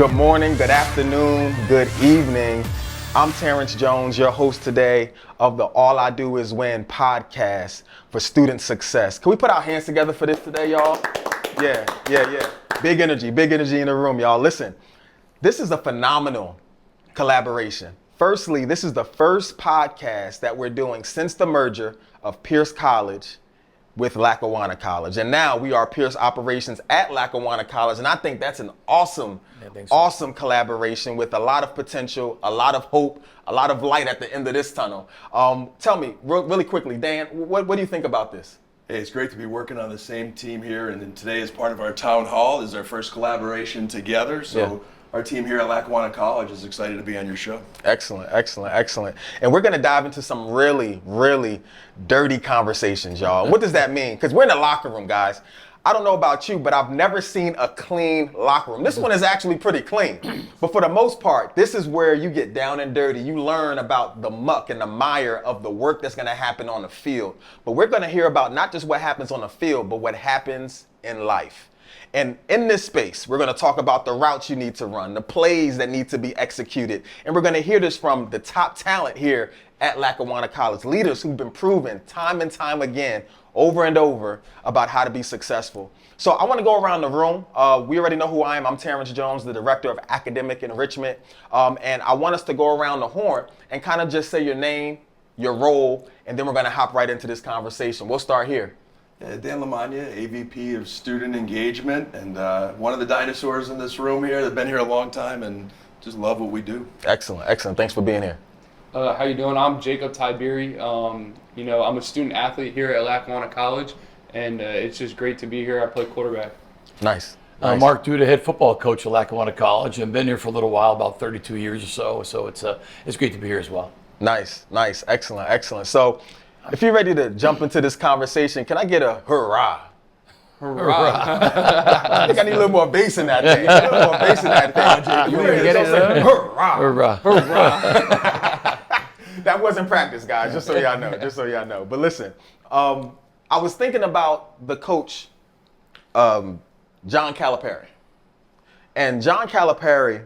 Good morning, good afternoon, good evening. I'm Terrence Jones, your host today of the All I Do Is Win podcast for student success. Can we put our hands together for this today, y'all? Yeah. Big energy in the room, y'all. Listen, this is a phenomenal collaboration. Firstly, this is the first podcast that we're doing since the merger of Pierce College with Lackawanna College. And now we are Pierce Operations at Lackawanna College. And I think that's an awesome collaboration with a lot of potential, a lot of hope, a lot of light at the end of this tunnel. Tell me really quickly, Dan, what do you think about this? Hey, it's great to be working on the same team here. And then today, as part of our town hall, is our first collaboration together. So our team here at Lackawanna College is excited to be on your show. Excellent. And we're going to dive into some really, really dirty conversations, y'all. What does that mean? Because we're in the locker room, guys. I don't know about you, but I've never seen a clean locker room. This one is actually pretty clean. But for the most part, this is where you get down and dirty. You learn about the muck and the mire of the work that's going to happen on the field. But we're going to hear about not just what happens on the field, but what happens in life. And in this space, we're going to talk about the routes you need to run, the plays that need to be executed. And we're going to hear this from the top talent here at Lackawanna College, leaders who've been proven time and time again, over and over, about how to be successful. So I want to go around the room. We already know who I am. I'm Terrence Jones, the Director of Academic Enrichment. And I want us to go around the horn and kind of just say your name, your role, and then we're going to hop right into this conversation. We'll start here. Dan LaMagna, AVP of Student Engagement, and one of the dinosaurs in this room here. They've been here a long time and just love what we do. Excellent. Thanks for being here. How you doing? I'm Jacob Tiberi. I'm a student athlete here at Lackawanna College, and it's just great to be here. I play quarterback. Nice. Mark Duda, head football coach at Lackawanna College, and been here for a little while, about 32 years or so. So it's great to be here as well. Nice. Excellent. So, if you're ready to jump into this conversation, can I get a hurrah? Hurrah. I think I need a little more bass in that thing. You ready to get it? Hurrah. That wasn't practice, guys, just so y'all know. But listen, I was thinking about the coach, John Calipari. And John Calipari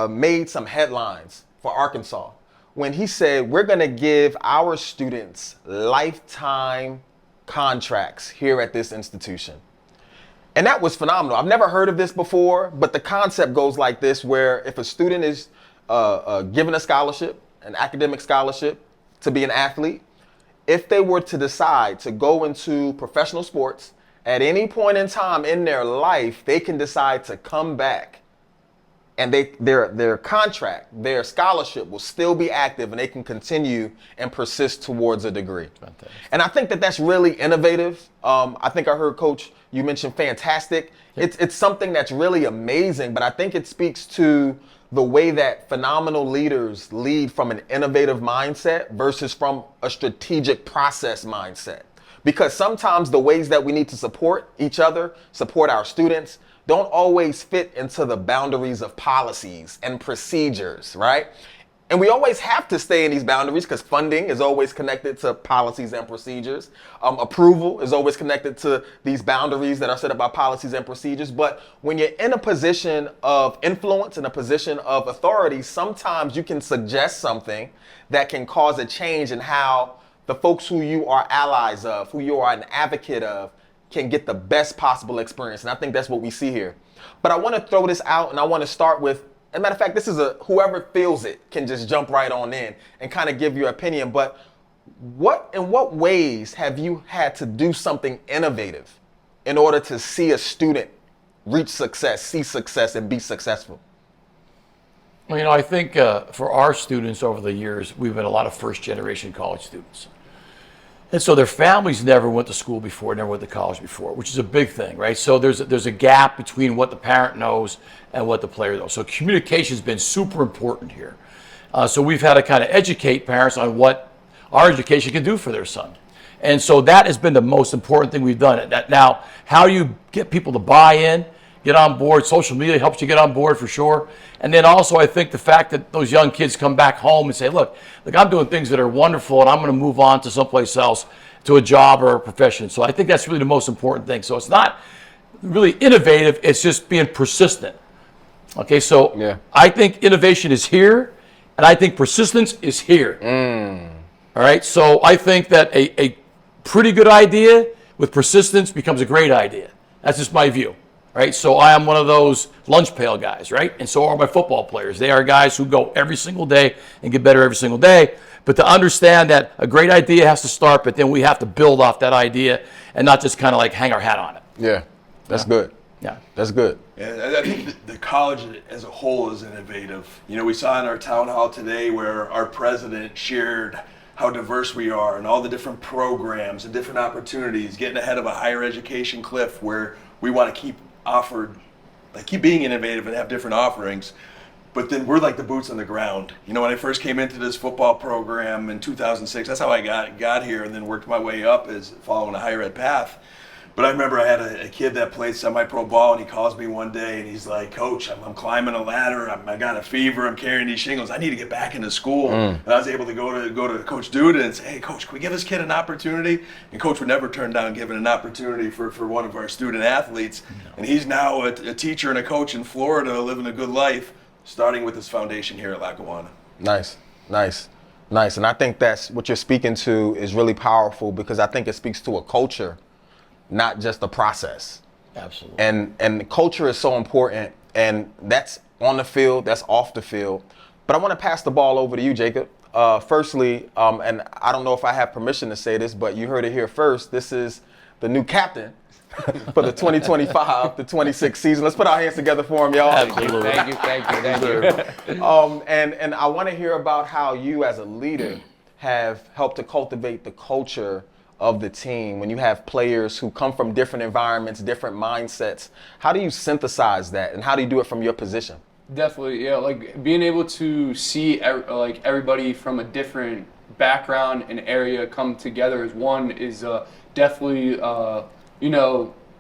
made some headlines for Arkansas when he said, we're going to give our students lifetime contracts here at this institution. And that was phenomenal. I've never heard of this before, but the concept goes like this, where if a student is given a scholarship, an academic scholarship to be an athlete, if they were to decide to go into professional sports at any point in time in their life, they can decide to come back. And their contract, their scholarship will still be active, and they can continue and persist towards a degree. Fantastic. And I think that that's really innovative. I think I heard, Coach, you mentioned fantastic. Yep. It's something that's really amazing, but I think it speaks to the way that phenomenal leaders lead from an innovative mindset versus from a strategic process mindset. Because sometimes the ways that we need to support each other, support our students, don't always fit into the boundaries of policies and procedures, right? And we always have to stay in these boundaries because funding is always connected to policies and procedures. Approval is always connected to these boundaries that are set up by policies and procedures. But when you're in a position of influence, in a position of authority, sometimes you can suggest something that can cause a change in how the folks who you are allies of, who you are an advocate of, can get the best possible experience. And I think that's what we see here. But I want to throw this out, and I want to start with, as a matter of fact, this is whoever feels it can just jump right on in and kind of give your opinion. But in what ways have you had to do something innovative in order to see a student reach success, see success, and be successful? Well, I think for our students over the years, we've been a lot of first-generation college students. And so their families never went to school before, never went to college before, which is a big thing, right? So there's a gap between what the parent knows and what the player knows. So communication has been super important here. So we've had to kind of educate parents on what our education can do for their son. And so that has been the most important thing we've done. Now, how do you get people to buy in, get on board? Social media helps you get on board for sure. And then also I think the fact that those young kids come back home and say, look, I'm doing things that are wonderful and I'm going to move on to someplace else, to a job or a profession. So I think that's really the most important thing. So it's not really innovative, it's just being persistent. Okay, so Yeah. I think innovation is here, and I think persistence is here. All right, so I think that a pretty good idea with persistence becomes a great idea. That's just my view. Right, so I am one of those lunch pail guys, right? And so are my football players. They are guys who go every single day and get better every single day. But to understand that a great idea has to start, but then we have to build off that idea and not just kind of like hang our hat on it. Yeah, that's good. Yeah. That's good. And I think the college as a whole is innovative. You know, we saw in our town hall today where our president shared how diverse we are and all the different programs and different opportunities, getting ahead of a higher education cliff where we want to keep being innovative and have different offerings. But then we're like the boots on the ground. You know, when I first came into this football program in 2006, that's how I got here, and then worked my way up as following a higher ed path. But I remember I had a kid that played semi-pro ball, and he calls me one day, and he's like, "Coach, I'm climbing a ladder. I got a fever. I'm carrying these shingles. I need to get back into school." And I was able to go to Coach Duda and say, "Hey, Coach, can we give this kid an opportunity?" And Coach would never turn down giving an opportunity for one of our student athletes. And he's now a teacher and a coach in Florida, living a good life, starting with his foundation here at Lackawanna. Nice. And I think that's what you're speaking to is really powerful because I think it speaks to a culture, not just a process. Absolutely. And culture is so important, and that's on the field, that's off the field. But I want to pass the ball over to you, Jacob. Firstly, and I don't know if I have permission to say this, but you heard it here first. This is the new captain for the 2025 to 26 season. Let's put our hands together for him, y'all. Absolutely. Thank you. And I want to hear about how you as a leader have helped to cultivate the culture of the team when you have players who come from different environments, different mindsets. How do you synthesize that, and how do you do it from your position? Definitely, yeah. Like being able to see everybody from a different background and area come together as one is definitely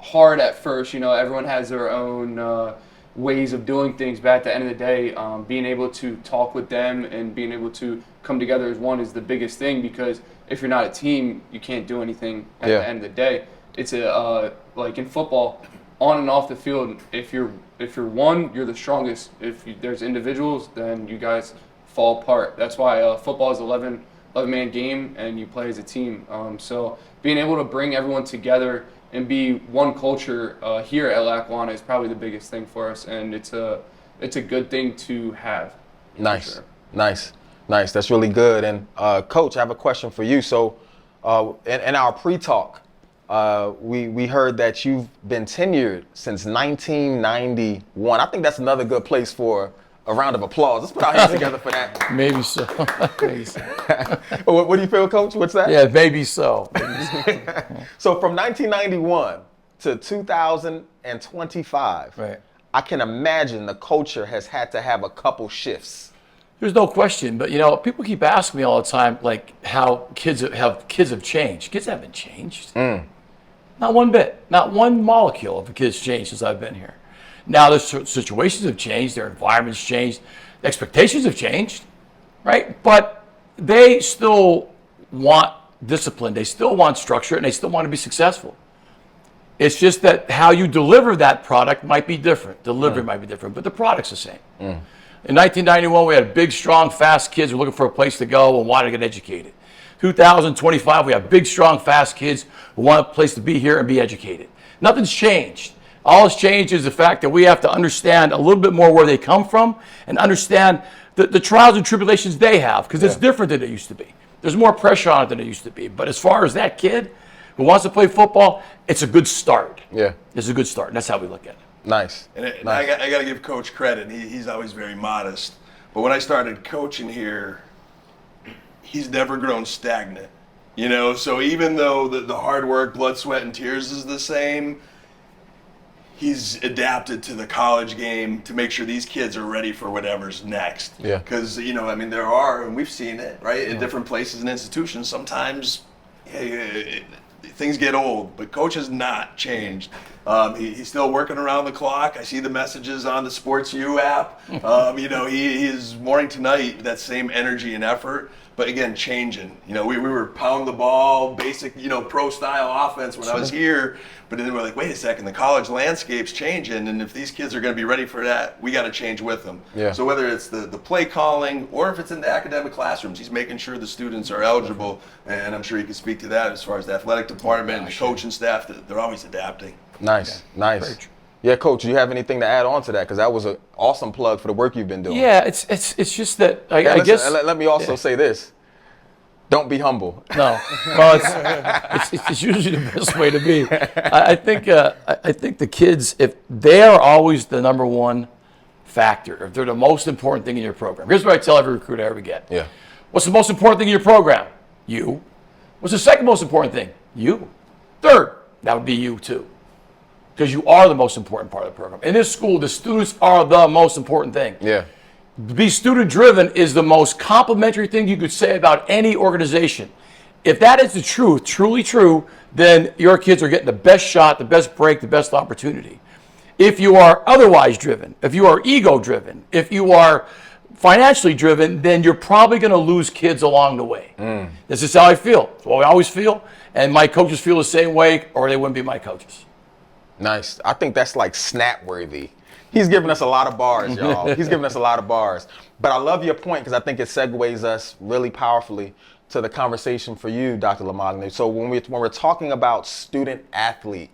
hard at first. You know, everyone has their own ways of doing things, but at the end of the day, being able to talk with them and being able to come together as one is the biggest thing, because if you're not a team, you can't do anything at the end of the day. It's like in football, on and off the field, if you're one, you're the strongest. If there's individuals, then you guys fall apart. That's why football is 11-man game, and you play as a team. So being able to bring everyone together and be one culture here at Lackawanna is probably the biggest thing for us, and it's a good thing to have. Nice, sure. nice. That's really good. And Coach, I have a question for you. So in our pre-talk, we heard that you've been tenured since 1991. I think that's another good place for a round of applause. Let's put our hands together for that. Maybe so. Maybe so. What do you feel, Coach? What's that? Yeah, maybe so. So from 1991 to 2025, Right. I can imagine the culture has had to have a couple shifts. There's no question, but people keep asking me all the time, like how kids have changed. Kids haven't changed. Not one bit. Not one molecule of the kids changed since I've been here. Now the situations have changed, their environments changed, expectations have changed, right? But they still want discipline, they still want structure, and they still want to be successful. It's just that how you deliver that product might be different. Delivery might be different, but the product's the same. In 1991, we had big, strong, fast kids who were looking for a place to go and wanted to get educated. 2025, we have big, strong, fast kids who want a place to be here and be educated. Nothing's changed. All that's changed is the fact that we have to understand a little bit more where they come from and understand the trials and tribulations they have, because it's different than it used to be. There's more pressure on it than it used to be. But as far as that kid who wants to play football, it's a good start. Yeah. It's a good start, and that's how we look at it. Nice. And Nice. I got to give Coach credit. He's always very modest. But when I started coaching here, he's never grown stagnant. So even though the hard work, blood, sweat, and tears is the same, he's adapted to the college game to make sure these kids are ready for whatever's next. Yeah. Because, there are, and we've seen it, right, in different places and institutions, sometimes things get old, but Coach has not changed. He's still working around the clock. I see the messages on the Sports U app. He is morning to night, that same energy and effort. But again, changing. We were pound the ball, basic, pro style offense when I was here. But then we're like, wait a second, the college landscape's changing, and if these kids are going to be ready for that, we got to change with them. Yeah. So whether it's the play calling or if it's in the academic classrooms, he's making sure the students are eligible, and I'm sure he can speak to that as far as the athletic department and the coaching staff. They're always adapting. Nice. Yeah, Coach, do you have anything to add on to that? Because that was an awesome plug for the work you've been doing. Yeah, it's just that I guess. Let me also say this. Don't be humble. No, well, it's usually the best way to be. I think the kids, if they are always the number one factor, if they're the most important thing in your program. Here's what I tell every recruit I ever get. Yeah. What's the most important thing in your program? You. What's the second most important thing? You. Third, that would be you too, because you are the most important part of the program. In this school, the students are the most important thing. Yeah. To be student-driven is the most complimentary thing you could say about any organization. If that is the truth, truly true, then your kids are getting the best shot, the best break, the best opportunity. If you are otherwise driven, if you are ego-driven, if you are financially driven, then you're probably going to lose kids along the way. This is how I feel. It's what I always feel, and my coaches feel the same way, or they wouldn't be my coaches. Nice. I think that's like snap-worthy. He's giving us a lot of bars, y'all. He's giving us a lot of bars. But I love your point because I think it segues us really powerfully to the conversation for you, Dr. LaMagna. So when we're talking about student athlete,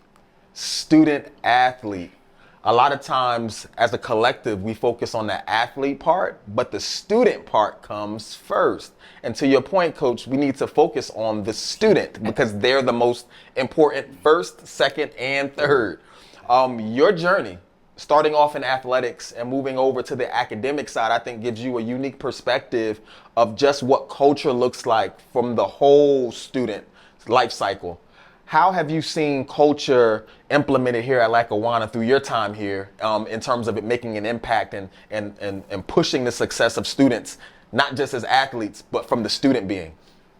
a lot of times as a collective, we focus on the athlete part, but the student part comes first. And to your point, Coach, we need to focus on the student because they're the most important first, second, and third. Your journey, starting off in athletics and moving over to the academic side, I think gives you a unique perspective of just what culture looks like from the whole student life cycle. How have you seen culture implemented here at Lackawanna through your time here in terms of it making an impact and pushing the success of students, not just as athletes, but from the student being?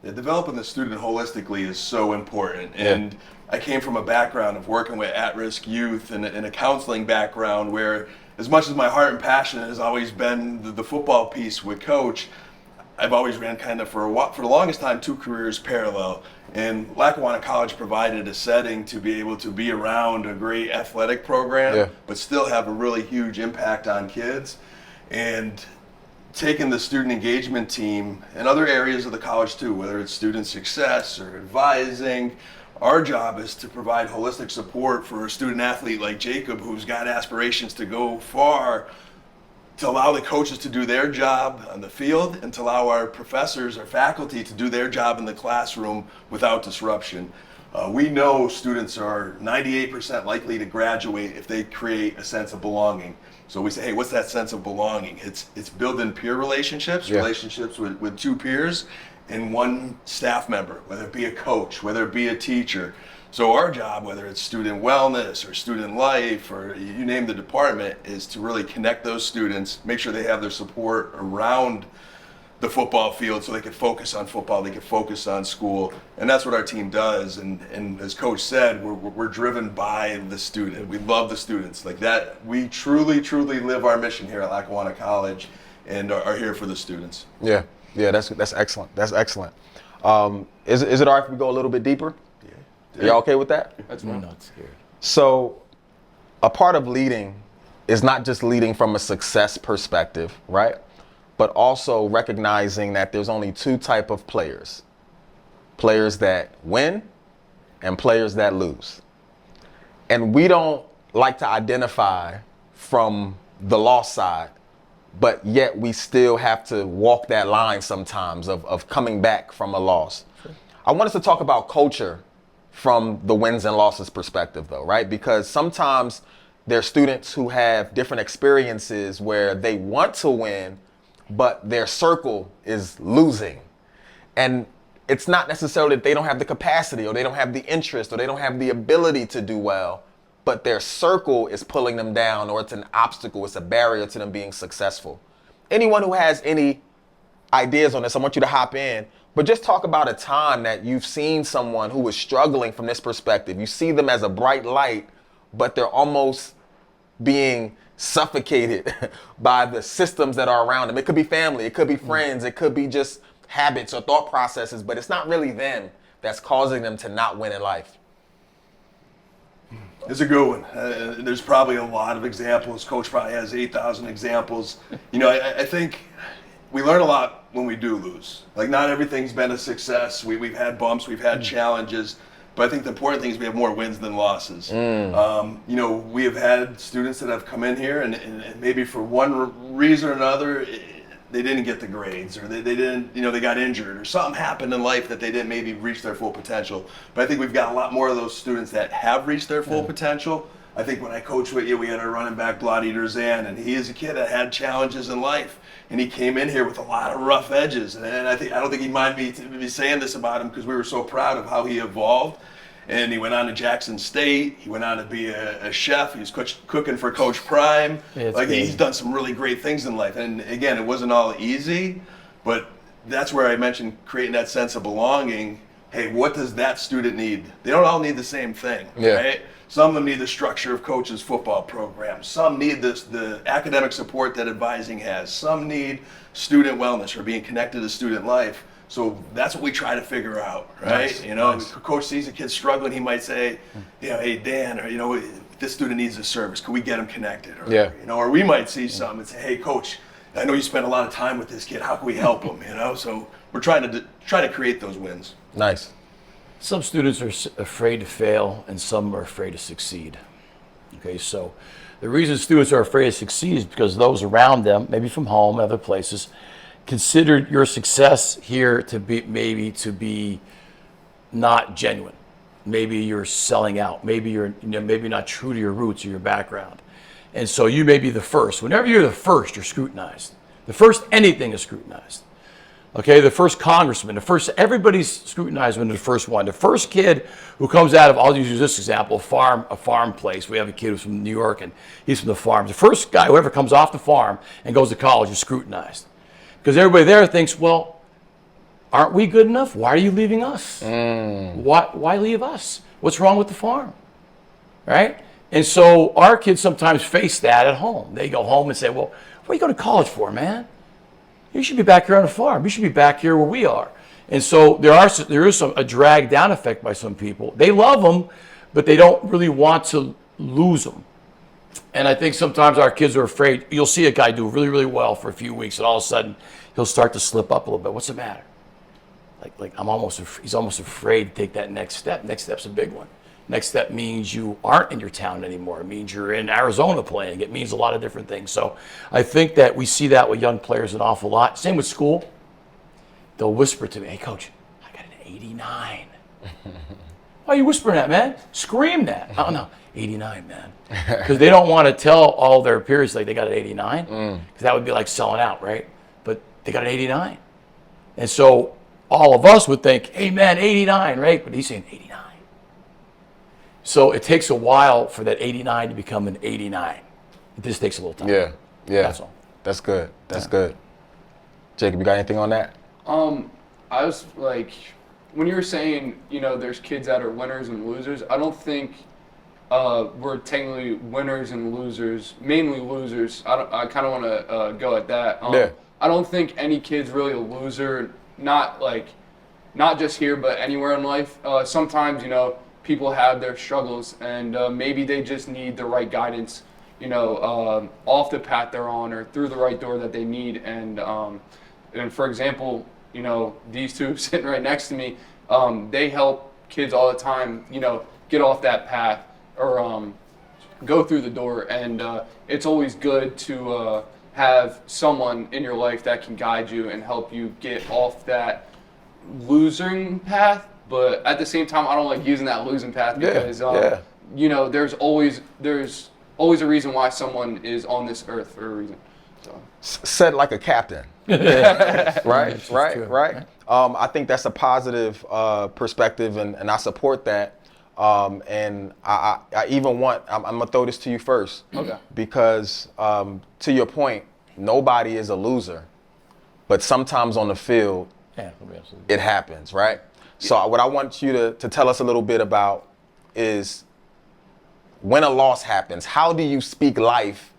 Yeah, developing the student holistically is so important. And I came from a background of working with at-risk youth and a counseling background where, as much as my heart and passion has always been the football piece with Coach, I've always ran kind of for the longest time 2 careers parallel. And Lackawanna College provided a setting to be able to be around a great athletic program, but still have a really huge impact on kids. And taking the student engagement team and other areas of the college too, whether it's student success or advising, our job is to provide holistic support for a student athlete like Jacob who's got aspirations to go far, to allow the coaches to do their job on the field and to allow our professors, our faculty to do their job in the classroom without disruption. We know students are 98% likely to graduate if they create a sense of belonging. So we say, hey, what's that sense of belonging? It's building peer relationships, relationships with 2 peers and 1 staff member, whether it be a coach, whether it be a teacher. So our job, whether it's student wellness or student life or you name the department, is to really connect those students, make sure they have their support around the football field so they can focus on football, they can focus on school. And that's what our team does. And as Coach said, we're driven by the student. We love the students. Like that, we truly, truly live our mission here at Lackawanna College and are here for the students. Yeah, that's excellent. That's excellent. Is it all right if we go a little bit deeper? Yeah. Are y'all okay with that? That's I'm not scared. So a part of leading is not just leading from a success perspective, right? But also recognizing that there's only 2 types of players. Players that win and players that lose. And we don't like to identify from the loss side, but yet we still have to walk that line sometimes of coming back from a loss. Sure. I want us to talk about culture from the wins and losses perspective though, right? Because sometimes there are students who have different experiences where they want to win, but their circle is losing. And it's not necessarily that they don't have the capacity or they don't have the interest or they don't have the ability to do well, but their circle is pulling them down or it's an obstacle, it's a barrier to them being successful. Anyone who has any ideas on this, I want you to hop in, but just talk about a time that you've seen someone who is struggling from this perspective. You see them as a bright light, but they're almost being suffocated by the systems that are around them. It could be family, it could be friends, it could be just habits or thought processes, but it's not really them that's causing them to not win in life. It's a good one. There's probably a lot of examples. Coach probably has 8,000 examples. You know, I think we learn a lot when we do lose. Like, not everything's been a success. We've had bumps, we've had challenges, but I think the important thing is we have more wins than losses. You know, we have had students that have come in here and maybe for one reason or another, they didn't get the grades, or they didn't, you know, they got injured, or something happened in life that they didn't maybe reach their full potential. But I think we've got a lot more of those students that have reached their full potential. I think when I coached with you, we had our running back, Bloody Durzan, and he is a kid that had challenges in life. And he came in here with a lot of rough edges. And I don't think he'd mind me saying this about him, because we were so proud of how he evolved. And he went on to Jackson State. He went on to be a chef. He was cooking for Coach Prime. Like, he's done some really great things in life. And again, it wasn't all easy, but that's where I mentioned creating that sense of belonging. Hey, what does that student need? They don't all need the same thing, right? Some of them need the structure of coach's football program. Some need the academic support that advising has. Some need student wellness or being connected to student life. So that's what we try to figure out, right? Nice, you know, nice. If a coach sees a kid struggling, he might say, you know, hey, Dan, or, you know, this student needs a service. Can we get him connected? Or, you know, or we might see something and say, hey, coach, I know you spend a lot of time with this kid. How can we help him? You know, so we're trying to create those wins. Nice. Some students are afraid to fail, and some are afraid to succeed. Okay, so the reason students are afraid to succeed is because those around them, maybe from home, other places, considered your success here to be not genuine. Maybe you're selling out. Maybe you're maybe not true to your roots or your background. And so you may be the first. Whenever you're the first, you're scrutinized. The first anything is scrutinized. Okay, the first congressman, everybody's scrutinized when the first one. The first kid who comes out of, I'll use this example, a farm place. We have a kid who's from New York and he's from the farm. The first guy, whoever comes off the farm and goes to college, is scrutinized. Because everybody there thinks, well, aren't we good enough? Why are you leaving us? Why leave us? What's wrong with the farm? Right? And so our kids sometimes face that at home. They go home and say, well, what are you going to college for, man? You should be back here on the farm. You should be back here where we are. And so there is a drag down effect by some people. They love them, but they don't really want to lose them. And I think sometimes our kids are afraid. You'll see a guy do really, really well for a few weeks, and all of a sudden he'll start to slip up a little bit. What's the matter? He's almost afraid to take that next step. Next step's a big one. Next step means you aren't in your town anymore. It means you're in Arizona playing. It means a lot of different things. So I think that we see that with young players an awful lot. Same with school. They'll whisper to me, hey, coach, I got an 89. Why are you whispering that, man? Scream that. Oh, no, 89, man. Because they don't want to tell all their peers like they got an 89. Because that would be like selling out, right? But they got an 89. And so all of us would think, hey, man, 89, right? But he's saying 89. So it takes a while for that 89 to become an 89. It just takes a little time. Yeah. That's all. That's good. That's good. Jacob, you got anything on that? I was like, when you were saying, you know, there's kids that are winners and losers, I don't think we're technically winners and losers, mainly losers. I kind of want to go at that. I don't think any kid's really a loser, not just here, but anywhere in life. Sometimes, you know, people have their struggles, and maybe they just need the right guidance, you know, off the path they're on or through the right door that they need. And for example, you know, these two sitting right next to me, they help kids all the time, you know, get off that path or go through the door. And it's always good to have someone in your life that can guide you and help you get off that losing path. But at the same time, I don't like using that losing path because, you know, there's always a reason why someone is on this earth for a reason. So. Said like a captain. Right. I think that's a positive perspective, and I support that. And I even I'm gonna throw this to you first. Okay. Because to your point, nobody is a loser, but sometimes on the field, it happens, right? So what I want you to tell us a little bit about is when a loss happens, how do you speak life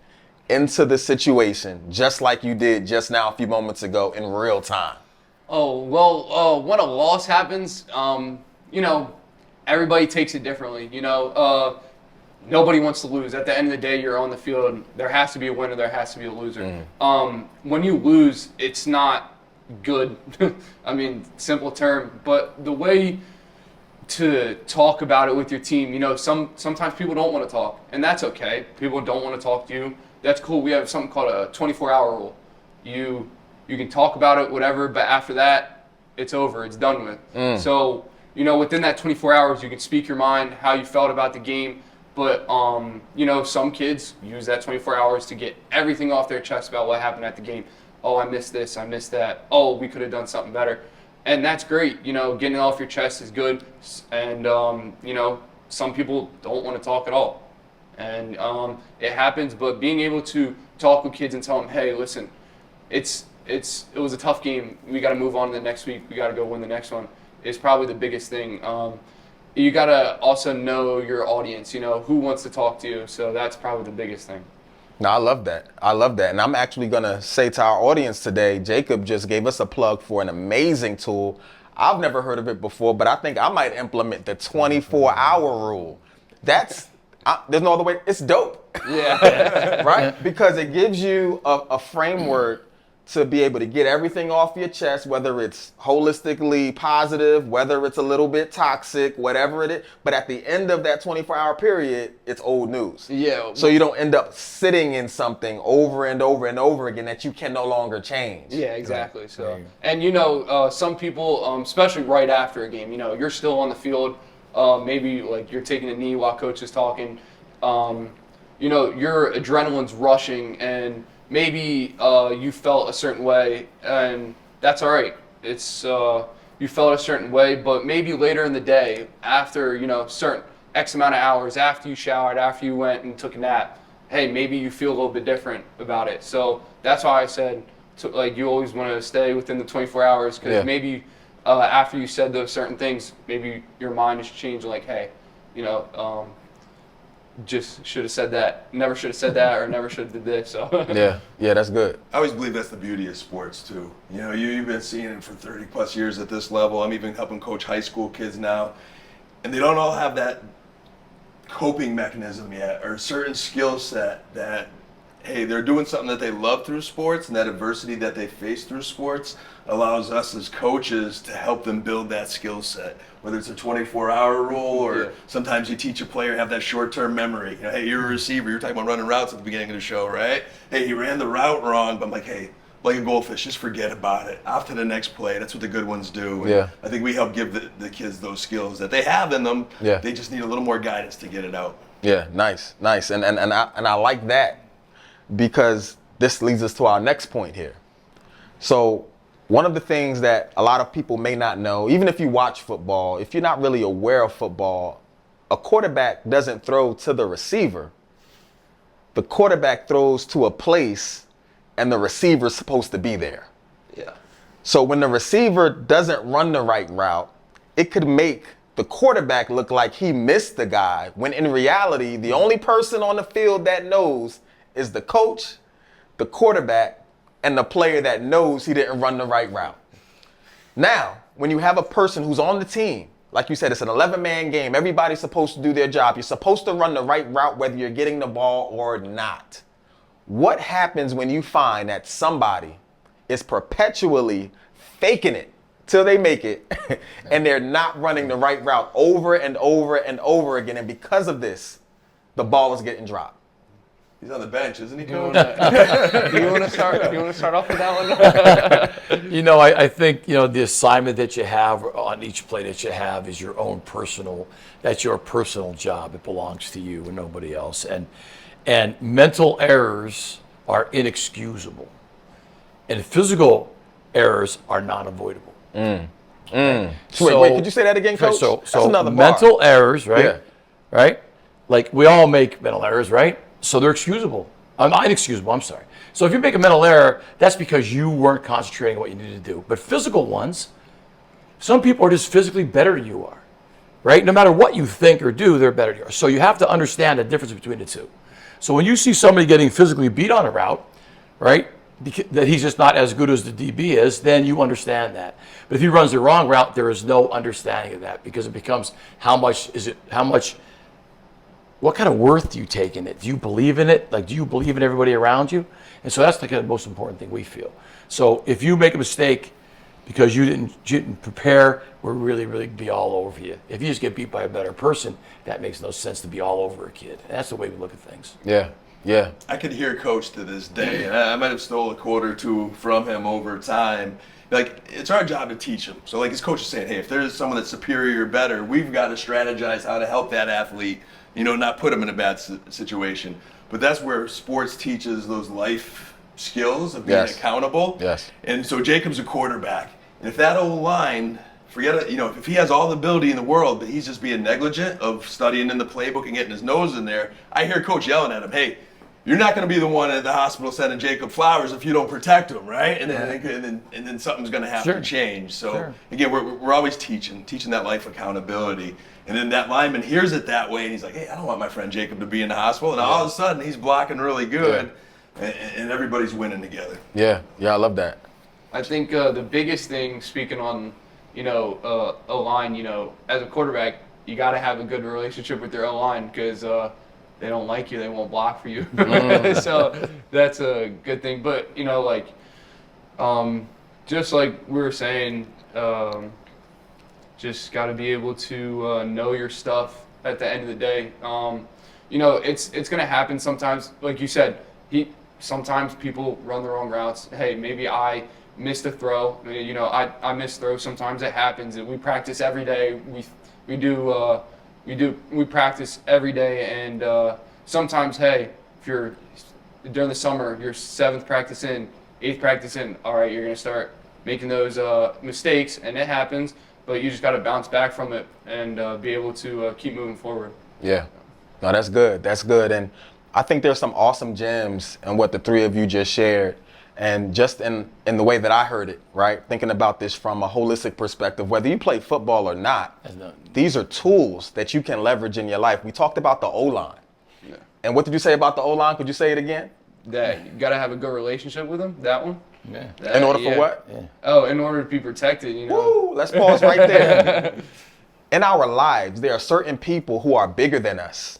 into the situation, just like you did just now a few moments ago in real time? Oh, well, when a loss happens, everybody takes it differently. Nobody wants to lose. At the end of the day, you're on the field. There has to be a winner. There has to be a loser. When you lose, it's not good. I mean, simple term. But the way to talk about it with your team, sometimes people don't want to talk, and that's okay. People don't want to talk to you. That's cool. We have something called a 24-hour rule. You can talk about it, whatever, but after that, it's over. It's done with. So, within that 24 hours, you can speak your mind, how you felt about the game. But, some kids use that 24 hours to get everything off their chest about what happened at the game. Oh, I missed this. I missed that. Oh, we could have done something better. And that's great. Getting it off your chest is good. And, some people don't want to talk at all. And it happens. But being able to talk with kids and tell them, hey, listen, it was a tough game. We got to move on to the next week. We got to go win the next one. Is probably the biggest thing. You got to also know your audience, who wants to talk to you. So that's probably the biggest thing. No, I love that. And I'm actually going to say to our audience today, Jacob just gave us a plug for an amazing tool. I've never heard of it before, but I think I might implement the 24-hour rule. There's no other way. It's dope. Yeah. Right? Because it gives you a framework to be able to get everything off your chest, whether it's holistically positive, whether it's a little bit toxic, whatever it is. But at the end of that 24-hour period, it's old news. Yeah. So you don't end up sitting in something over and over and over again that you can no longer change. Yeah, exactly. So, and some people, especially right after a game, you're still on the field. Maybe like you're taking a knee while coach is talking. Your adrenaline's rushing, and maybe you felt a certain way, and that's all right. It's you felt a certain way, but maybe later in the day, after certain X amount of hours, after you showered, after you went and took a nap, hey, maybe you feel a little bit different about it. So that's why I said, you always want to stay within the 24 hours, because maybe after you said those certain things, maybe your mind has changed. Like, hey, just should have said that, never should have said that, or never should have did this. So yeah, that's good. I always believe that's the beauty of sports too. You've been seeing it for 30 plus years at this level. I'm even helping coach high school kids now, and they don't all have that coping mechanism yet, or a certain skill set that, hey, they're doing something that they love through sports, and that adversity that they face through sports allows us as coaches to help them build that skill set. Whether it's a 24-hour rule, or sometimes you teach a player to have that short-term memory. Hey, you're a receiver. You're talking about running routes at the beginning of the show, right? Hey, you ran the route wrong, but I'm like, hey, like a goldfish, just forget about it. Off to the next play. That's what the good ones do. And I think we help give the kids those skills that they have in them. Yeah. They just need a little more guidance to get it out. Yeah, nice. And I like that, because this leads us to our next point here. So one of the things that a lot of people may not know, even if you watch football, if you're not really aware of football, a quarterback doesn't throw to the receiver. The quarterback throws to a place, and the receiver's supposed to be there. Yeah. So when the receiver doesn't run the right route, it could make the quarterback look like he missed the guy, when in reality, the only person on the field that knows is the coach, the quarterback, and the player that knows he didn't run the right route. Now, when you have a person who's on the team, like you said, it's an 11-man game. Everybody's supposed to do their job. You're supposed to run the right route whether you're getting the ball or not. What happens when you find that somebody is perpetually faking it till they make it, and they're not running the right route over and over and over again, and because of this, the ball is getting dropped? He's on the bench, isn't he, Coach? Do you want to start off with that one? I think, the assignment that you have on each play that you have is your own that's your personal job. It belongs to you and nobody else. And mental errors are inexcusable. And physical errors are not avoidable. Wait, could you say that again, Coach? So that's another mental bar. Errors, right? Yeah. Right? Like, we all make mental errors, right? So they're excusable. Inexcusable, I'm sorry. So if you make a mental error, that's because you weren't concentrating on what you needed to do. But physical ones, some people are just physically better than you are, right? No matter what you think or do, they're better than yours. So you have to understand the difference between the two. So when you see somebody getting physically beat on a route, right, that he's just not as good as the DB is, then you understand that. But if he runs the wrong route, there is no understanding of that, because it becomes what kind of worth do you take in it? Do you believe in it? Like, do you believe in everybody around you? And so that's the kind of most important thing we feel. So if you make a mistake because you didn't prepare, we're really be all over you. If you just get beat by a better person, that makes no sense to be all over a kid. And that's the way we look at things. Yeah. Yeah. I could hear Coach to this day, and I might have stole a quote or two from him over time. Like, it's our job to teach him. So like his coach is saying, hey, if there's someone that's superior or better, we've got to strategize how to help that athlete, not put him in a bad situation. But that's where sports teaches those life skills of being accountable. Yes. And so Jacob's a quarterback. And if that old line, forget it, if he has all the ability in the world, but he's just being negligent of studying in the playbook and getting his nose in there, I hear Coach yelling at him, hey, you're not going to be the one at the hospital sending Jacob flowers if you don't protect him, right? And then something's going to have to change. So again, we're always teaching that life accountability. And then that lineman hears it that way, and he's like, hey, I don't want my friend Jacob to be in the hospital. And all of a sudden, he's blocking really good, and everybody's winning together. Yeah, I love that. I think the biggest thing, speaking on, a line, as a quarterback, you got to have a good relationship with your O-line, because they don't like you, they won't block for you. So that's a good thing. But, just like we were saying, just got to be able to know your stuff at the end of the day. It's going to happen sometimes. Like you said, sometimes people run the wrong routes. Hey, maybe I missed a throw. I miss throws. Sometimes it happens. We practice every day. We practice every day, and sometimes, hey, if you're during the summer, your 7th practice in, 8th practice in, all right, you're going to start making those mistakes, and it happens, but you just got to bounce back from it and be able to keep moving forward. Yeah. No, that's good. That's good. And I think there's some awesome gems in what the three of you just shared. And just in the way that I heard it, right? Thinking about this from a holistic perspective, whether you play football or not, these are tools that you can leverage in your life. We talked about the O-line. Yeah. And what did you say about the O-line? Could you say it again? That you got to have a good relationship with them, that one. Yeah. In order for what? Yeah. Oh, in order to be protected, Woo, let's pause right there. In our lives, there are certain people who are bigger than us,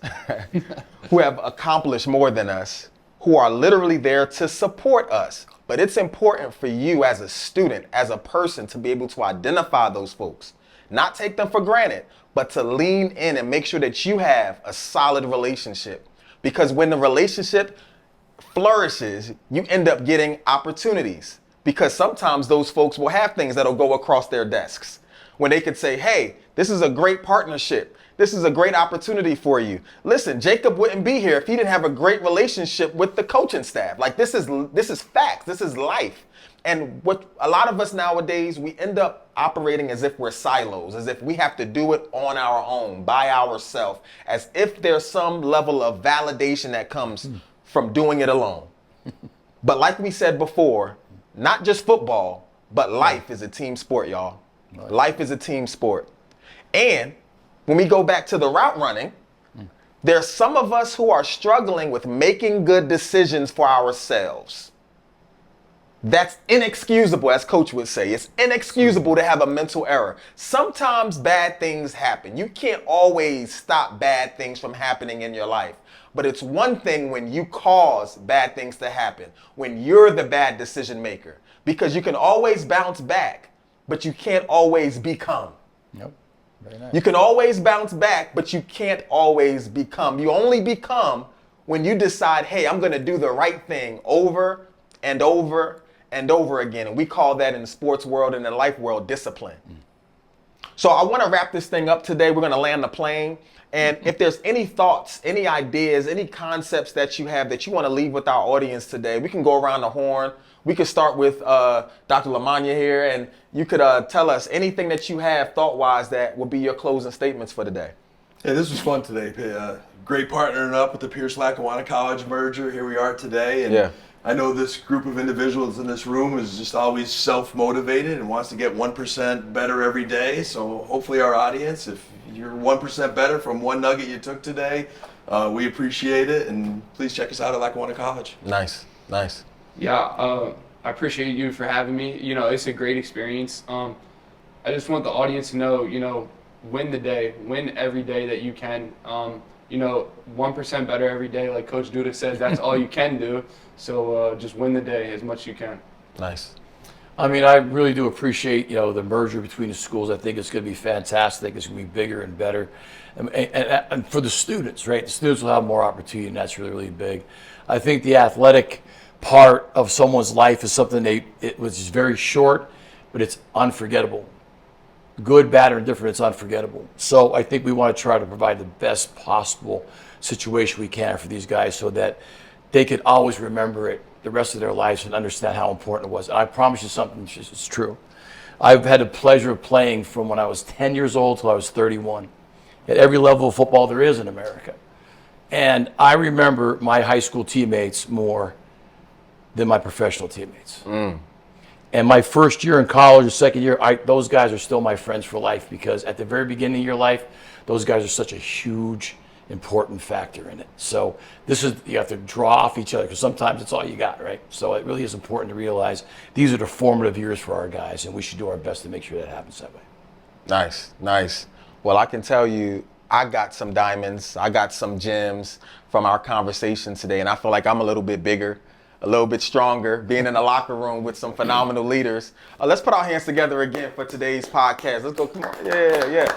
who have accomplished more than us, who are literally there to support us. But it's important for you as a student, as a person, to be able to identify those folks, not take them for granted, but to lean in and make sure that you have a solid relationship. Because when the relationship flourishes, you end up getting opportunities, because sometimes those folks will have things that'll go across their desks when they could say, hey, this is a great partnership. This is a great opportunity for you. Listen, Jacob wouldn't be here if he didn't have a great relationship with the coaching staff. Like, this is facts. This is life. And what a lot of us nowadays, we end up operating as if we're silos, as if we have to do it on our own, by ourselves, as if there's some level of validation that comes from doing it alone. But like we said before, not just football, but life is a team sport, y'all. Right. Life is a team sport. And when we go back to the route running, there's some of us who are struggling with making good decisions for ourselves. That's inexcusable, as Coach would say. It's inexcusable to have a mental error. Sometimes bad things happen. You can't always stop bad things from happening in your life. But it's one thing when you cause bad things to happen, when you're the bad decision maker, because you can always bounce back, but you can't always become. Nope. Very nice. You can always bounce back, but you can't always become. You only become when you decide, hey, I'm going to do the right thing over and over and over again. And we call that in the sports world and the life world discipline. So I want to wrap this thing up today. We're going to land the plane. And if there's any thoughts, any ideas, any concepts that you have that you want to leave with our audience today, we can go around the horn. We could start with Dr. LaMagna here, and you could tell us anything that you have thought-wise that would be your closing statements for today. Yeah, this was fun today. Great partnering up with the Lackawanna College merger. Here we are today, and I know this group of individuals in this room is just always self-motivated and wants to get 1% better every day. So hopefully our audience, if you're 1% better from one nugget you took today, we appreciate it. And please check us out at Lackawanna College. Nice. Yeah, I appreciate you for having me. You know, it's a great experience. I just want the audience to know, you know, win the day, win every day that you can. You know, 1% better every day, like Coach Duda says, that's all you can do. So just win the day as much as you can. Nice. I mean, I really do appreciate, you know, the merger between the schools. I think it's going to be fantastic. It's going to be bigger and better. And for the students, right? The students will have more opportunity, and that's really, really big. I think the athletic part of someone's life is something it was just very short, but it's unforgettable. Good, bad, or indifferent, it's unforgettable. So I think we want to try to provide the best possible situation we can for these guys so that they could always remember it the rest of their lives and understand how important it was. And I promise you something, it's true. I've had the pleasure of playing from when I was 10 years old till I was 31 at every level of football there is in America. And I remember my high school teammates more than my professional teammates. And my first year in college, the second year, those guys are still my friends for life because at the very beginning of your life, those guys are such a huge, important factor in it. So you have to draw off each other because sometimes it's all you got, right? So it really is important to realize these are the formative years for our guys, and we should do our best to make sure that happens that way. Nice. Well, I can tell you, I got some diamonds, I got some gems from our conversation today, and I feel like I'm a little bit bigger, a little bit stronger, being in the locker room with some phenomenal leaders. Let's put our hands together again for today's podcast. Let's go, come on, yeah.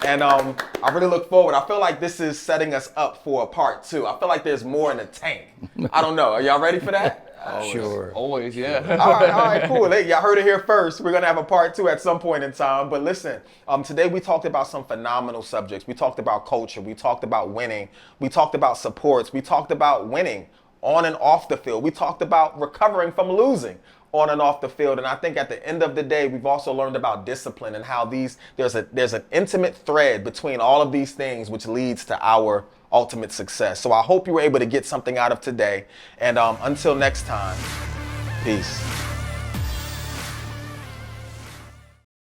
And I really look forward. I feel like this is setting us up for a part 2. I feel like there's more in the tank. I don't know. Are y'all ready for that? Sure. Always, yeah. All right, cool. Y'all heard it here first. We're going to have a part 2 at some point in time. But listen, today we talked about some phenomenal subjects. We talked about culture. We talked about winning. We talked about supports. We talked about winning on and off the field. We talked about recovering from losing on and off the field. And I think at the end of the day, we've also learned about discipline and how there's an intimate thread between all of these things, which leads to our ultimate success. So I hope you were able to get something out of today. And until next time, peace.